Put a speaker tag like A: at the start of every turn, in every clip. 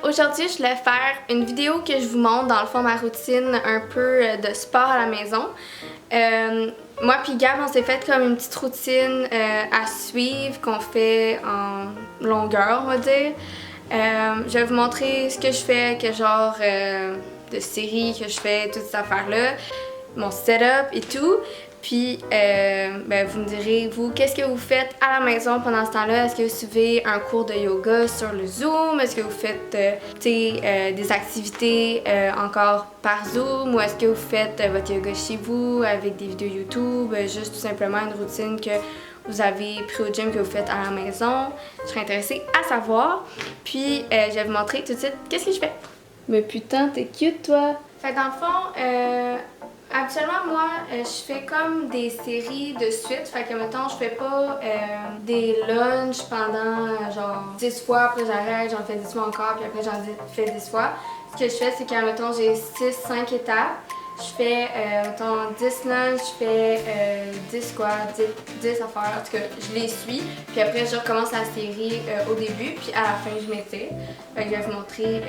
A: aujourd'hui, je voulais faire une vidéo que je vous montre, dans le fond, ma routine un peu de sport à la maison. Moi puis Gab, on s'est fait comme une petite routine à suivre qu'on fait en longueur, on va dire. Je vais vous montrer ce que je fais, quel genre de série que je fais, toutes ces affaires-là, mon setup et tout. Puis, vous me direz, vous, qu'est-ce que vous faites à la maison pendant ce temps-là? Est-ce que vous suivez un cours de yoga sur le Zoom? Est-ce que vous faites des activités encore par Zoom? Ou est-ce que vous faites votre yoga chez vous avec des vidéos YouTube? Juste tout simplement une routine que vous avez pris au gym que vous faites à la maison? Je serais intéressée à savoir. Puis, je vais vous montrer tout de suite qu'est-ce que je fais. Mais putain, t'es cute, toi! Fait dans le fond, actuellement, moi, je fais comme des séries de suite. Fait que, mettons, je fais pas des lunchs pendant genre 10 fois, après j'arrête, j'en fais 10 fois encore, puis après j'en fais 10 fois. Ce que je fais, c'est que, mettons, j'ai 6-5 étapes. Je fais, mettons, 10 lunchs, je fais 10 squats, 10 affaires. En tout cas, je les suis. Puis après, je recommence la série au début, puis à la fin, je m'étire. Fait que je vais vous montrer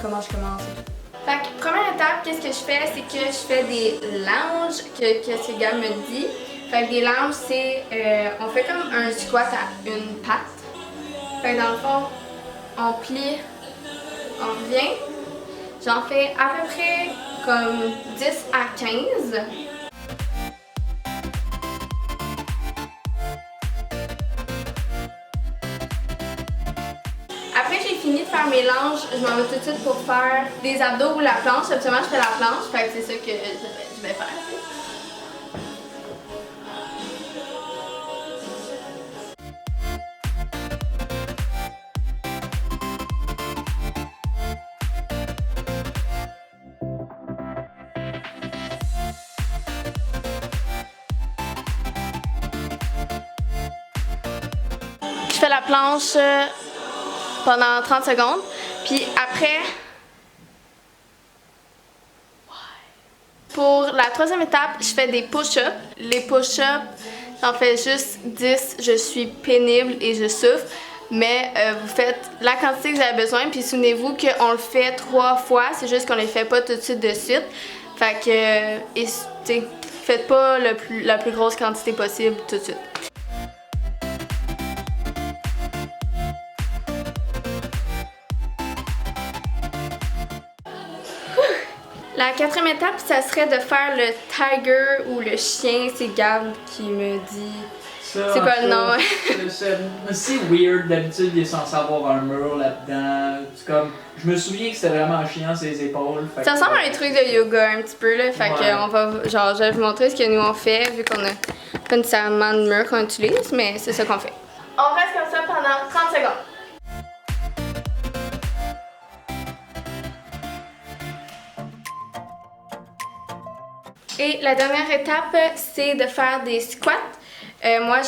A: comment je commence et tout. Fait que, première étape, qu'est-ce que je fais? C'est que je fais des lounges, qu'est-ce que Gab me dit. Fait que des lounges, c'est, on fait comme un squat à une patte. Fait que dans le fond, on plie, on revient. J'en fais à peu près comme 10 à 15. Après j'ai fini de faire mes lunges, je m'en vais tout de suite pour faire des abdos ou la planche. Habituellement je fais la planche, fait que c'est ça que je vais faire. Je fais la planche pendant 30 secondes, puis après, pour la troisième étape, je fais des push-ups. Les push-ups, j'en fais juste 10, je suis pénible et je souffre, mais vous faites la quantité que vous avez besoin, puis souvenez-vous qu'on le fait 3 fois, c'est juste qu'on les fait pas tout de suite de suite. Fait que, faites pas la plus grosse quantité possible tout de suite. La quatrième étape, ça serait de faire le tiger ou le chien. C'est Gab qui me dit. C'est quoi le nom?
B: C'est weird, d'habitude il est censé avoir un mur là-dedans. C'est comme. Je me souviens que c'était vraiment un chien sur les épaules.
A: Ça ressemble à un truc de yoga un petit peu là. Fait que on va. Genre, je vais vous montrer ce que nous on fait vu qu'on a pas nécessairement de mur qu'on utilise, mais c'est ça qu'on fait. On reste comme ça pendant 30 secondes. Et la dernière étape, c'est de faire des squats. Moi,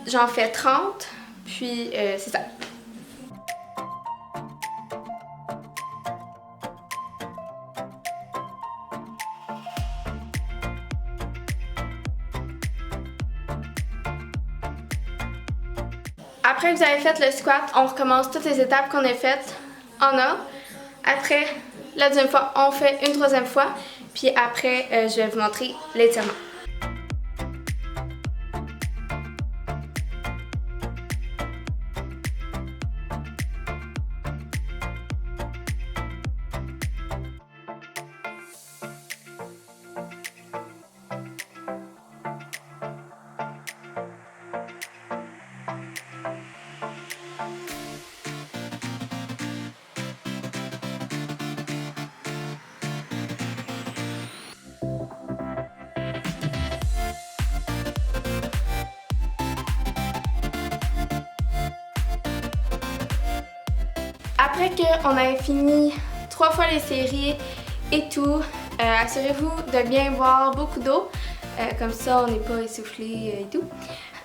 A: j'en fais 30, puis c'est ça. Après que vous avez fait le squat, on recommence toutes les étapes qu'on a faites en ordre. Après, la deuxième fois, on fait une troisième fois. Puis après, je vais vous montrer l'étirement. Après qu'on ait fini 3 fois les séries et tout, assurez-vous de bien boire beaucoup d'eau, comme ça on n'est pas essoufflé et tout.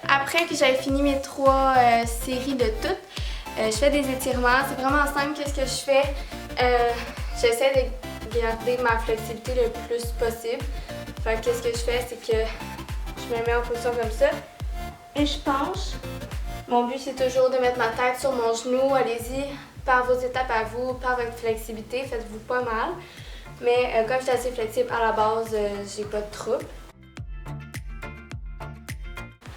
A: Après que j'avais fini mes 3 séries de toutes, je fais des étirements. C'est vraiment simple qu'est-ce que je fais. J'essaie de garder ma flexibilité le plus possible. Fait que qu'est-ce que je fais, c'est que je me mets en position comme ça et je penche. Mon but c'est toujours de mettre ma tête sur mon genou, allez-y. par vos étapes à vous, par votre flexibilité, faites-vous pas mal. Mais comme je suis assez flexible à la base, j'ai pas de trouble.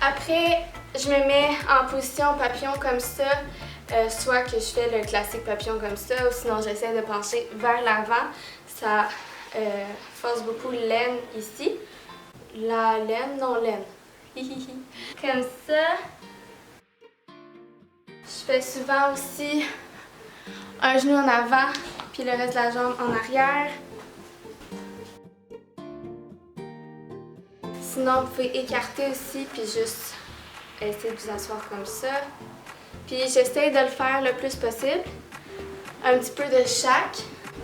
A: Après, je me mets en position papillon comme ça, soit que je fais le classique papillon comme ça, ou sinon j'essaie de pencher vers l'avant. Ça force beaucoup l'aine ici. La laine, non laine. Comme ça. Je fais souvent aussi un genou en avant, puis le reste de la jambe en arrière. Sinon, vous pouvez écarter aussi, puis juste essayer de vous asseoir comme ça. Puis j'essaie de le faire le plus possible. Un petit peu de chaque.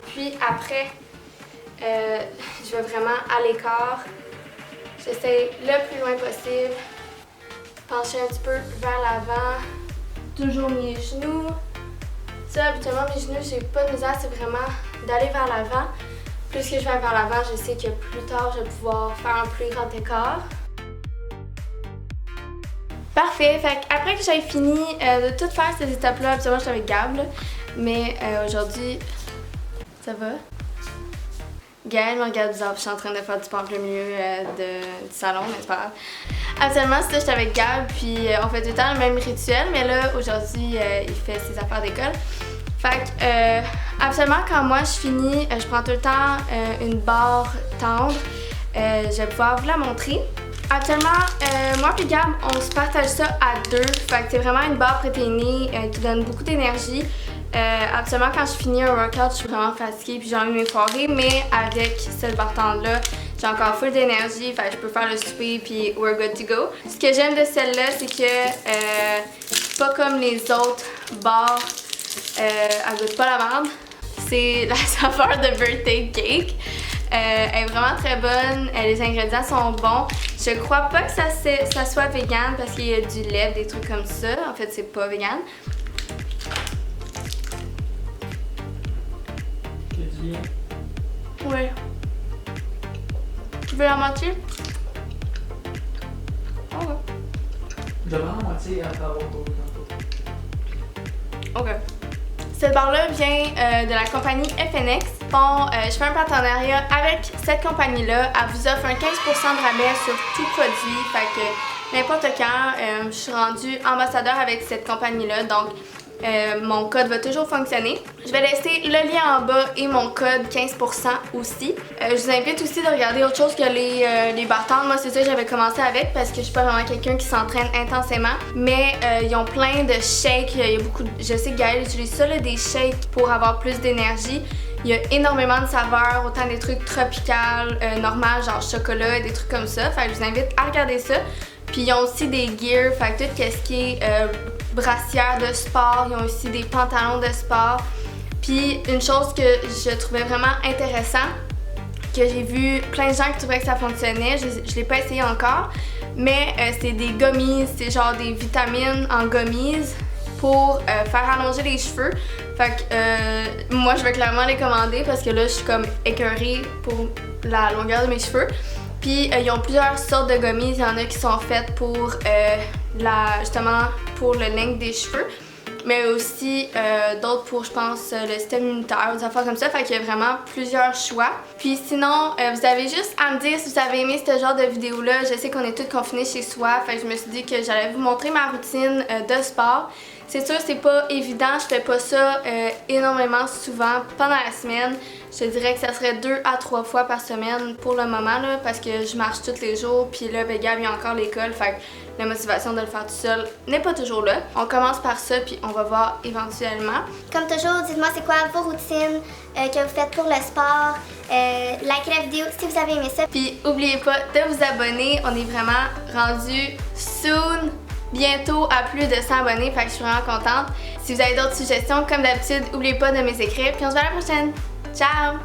A: Puis après, je vais vraiment à l'écart. J'essaie le plus loin possible. Pencher un petit peu vers l'avant. Toujours mes genoux. Ça, habituellement, mes genoux, j'ai pas de misère, c'est vraiment d'aller vers l'avant. Plus que je vais vers l'avant, je sais que plus tard, je vais pouvoir faire un plus grand écart. Parfait! Fait après que j'avais fini de tout faire ces étapes-là, habituellement, je suis avec Gab, là. Mais aujourd'hui, ça va? Gaëlle me regarde bizarre, je suis en train de faire du sport au milieu du salon, mais c'est pas grave. Habituellement, c'est ça, j'étais avec Gab, puis on fait tout le temps le même rituel, mais là, aujourd'hui, il fait ses affaires d'école. Fait que, absolument, quand moi je finis, je prends tout le temps une barre tendre. Je vais pouvoir vous la montrer. Actuellement, moi et Gab, on se partage ça à deux. Fait que c'est vraiment une barre protéinée qui donne beaucoup d'énergie. Absolument, quand je finis un workout, je suis vraiment fatiguée puis j'ai envie de m'effoirer, mais avec cette barre tendre-là, j'ai encore full d'énergie, fait que je peux faire le souper puis we're good to go. Ce que j'aime de celle-là, c'est que c'est pas comme les autres barres. Elle goûte pas la merde. C'est la saveur de birthday cake. Elle est vraiment très bonne. Les ingrédients sont bons. Je crois pas que ça soit vegan parce qu'il y a du lait, des trucs comme ça. En fait, c'est pas vegan.
B: Il y a du lait.
A: Oui. Tu veux la moitié? Ok.
B: Je vais prendre la moitié après avoir tourné tantôt.
A: Ok. Cette barre-là vient de la compagnie FNX. Bon, je fais un partenariat avec cette compagnie-là. Elle vous offre un 15% de rabais sur tout produit. Fait que n'importe quand, je suis rendue ambassadeur avec cette compagnie-là. Donc, mon code va toujours fonctionner. Je vais laisser le lien en bas et mon code 15% aussi. Je vous invite aussi de regarder autre chose que les barres tendres. Moi, c'est ça que j'avais commencé avec parce que je suis pas vraiment quelqu'un qui s'entraîne intensément. Mais ils ont plein de shakes. Il y a beaucoup je sais que Gaëlle utilise ça, là, des shakes pour avoir plus d'énergie. Il y a énormément de saveurs, autant des trucs tropicales, normales, genre chocolat, des trucs comme ça. Fait que je vous invite à regarder ça. Puis ils ont aussi des gears, fait que tout ce qui est brassière de sport, ils ont aussi des pantalons de sport. Puis une chose que je trouvais vraiment intéressant, que j'ai vu plein de gens qui trouvaient que ça fonctionnait, je l'ai pas essayé encore, mais c'est des gummies, c'est genre des vitamines en gummies pour faire allonger les cheveux. Fait que moi je vais clairement les commander parce que là je suis comme écœurée pour la longueur de mes cheveux. Puis ils ont plusieurs sortes de gummies, il y en a qui sont faites pour justement pour le length des cheveux, mais aussi d'autres pour, je pense, le système immunitaire, des affaires comme ça. Fait qu'il y a vraiment plusieurs choix. Puis sinon, vous avez juste à me dire si vous avez aimé ce genre de vidéo-là. Je sais qu'on est tous confinés chez soi, fait que je me suis dit que j'allais vous montrer ma routine de sport. C'est sûr, c'est pas évident, je fais pas ça énormément souvent pendant la semaine. Je te dirais que ça serait 2 à 3 fois par semaine pour le moment, là, parce que je marche tous les jours, puis là, Gab vient encore à l'école, fait que la motivation de le faire tout seul n'est pas toujours là. On commence par ça, puis on va voir éventuellement.
C: Comme toujours, dites-moi c'est quoi vos routines que vous faites pour le sport. Likez la vidéo si vous avez aimé ça.
A: Puis n'oubliez pas de vous abonner, on est vraiment rendu soon. Bientôt à plus de 100 abonnés, fait que je suis vraiment contente. Si vous avez d'autres suggestions, comme d'habitude, n'oubliez pas de me les écrire, puis on se voit à la prochaine. Ciao!